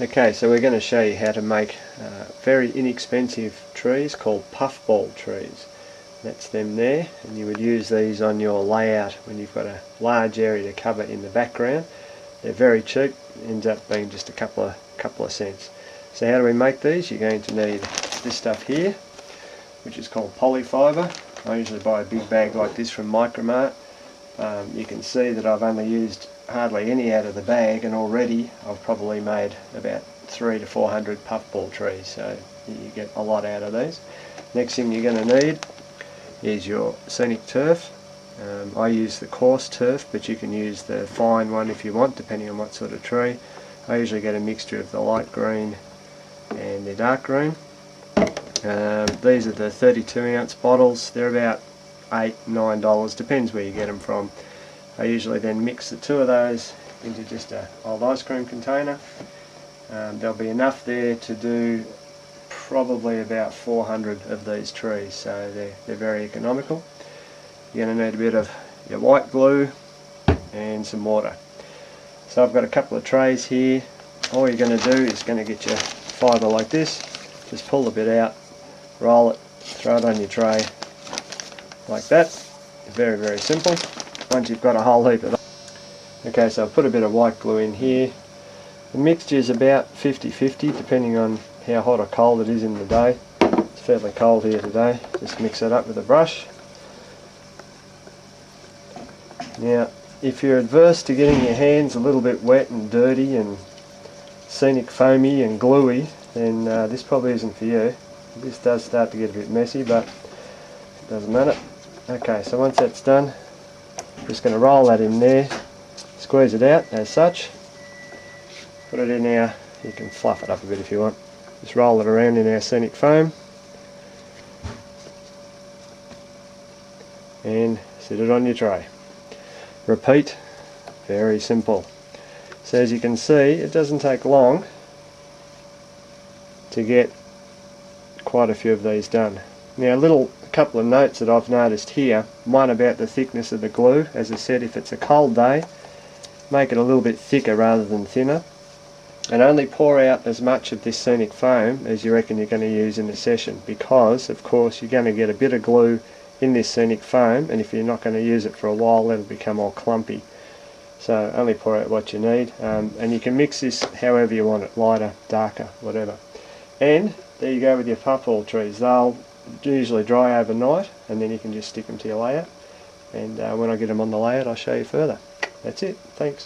Okay, so we're going to show you how to make very inexpensive trees called puffball trees. That's them there, and you would use these on your layout when you've got a large area to cover in the background. They're very cheap, ends up being just a couple of cents. So how do we make these? You're going to need this stuff here, which is called polyfibre. I usually buy a big bag like this from Micromart. You can see that I've only used hardly any out of the bag, and already I've probably made about 300 to 400 puffball trees, so you get a lot out of these. Next thing you're going to need is your scenic turf. I use the coarse turf, but you can use the fine one if you want, depending on what sort of tree. I usually get a mixture of the light green and the dark green. These are the 32-ounce bottles. They're about $8, $9, depends where you get them from. I usually then mix the two of those into just an old ice cream container. There'll be enough there to do probably about 400 of these trees, so they're very economical. You're going to need a bit of your white glue and some water. So I've got a couple of trays here. All you're going to do is going to get your fibre like this, just pull the bit out, roll it, throw it on your tray like that. Very, very simple. Once you've got a whole heap of that. Okay, so I've put a bit of white glue in here. The mixture is about 50-50 depending on how hot or cold it is in the day. It's fairly cold here today. Just mix it up with a brush. Now, if you're adverse to getting your hands a little bit wet and dirty and scenic foamy and gluey, then this probably isn't for you. This does start to get a bit messy, but it doesn't matter. Okay, so once that's done, just going to roll that in there, squeeze it out as such, put it in our, you can fluff it up a bit if you want, just roll it around in our scenic foam and sit it on your tray. Repeat, very simple. So as you can see, it doesn't take long to get quite a few of these done. Now a couple of notes that I've noticed here. One about the thickness of the glue. As I said, if it's a cold day, make it a little bit thicker rather than thinner, and only pour out as much of this scenic foam as you reckon you're going to use in a session, because of course you're going to get a bit of glue in this scenic foam, and if you're not going to use it for a while, it'll become all clumpy. So only pour out what you need, and you can mix this however you want it, lighter, darker, whatever. And there you go with your puffball trees. They'll usually dry overnight, and then you can just stick them to your layout, and when I get them on the layout I'll show you further. That's it. Thanks.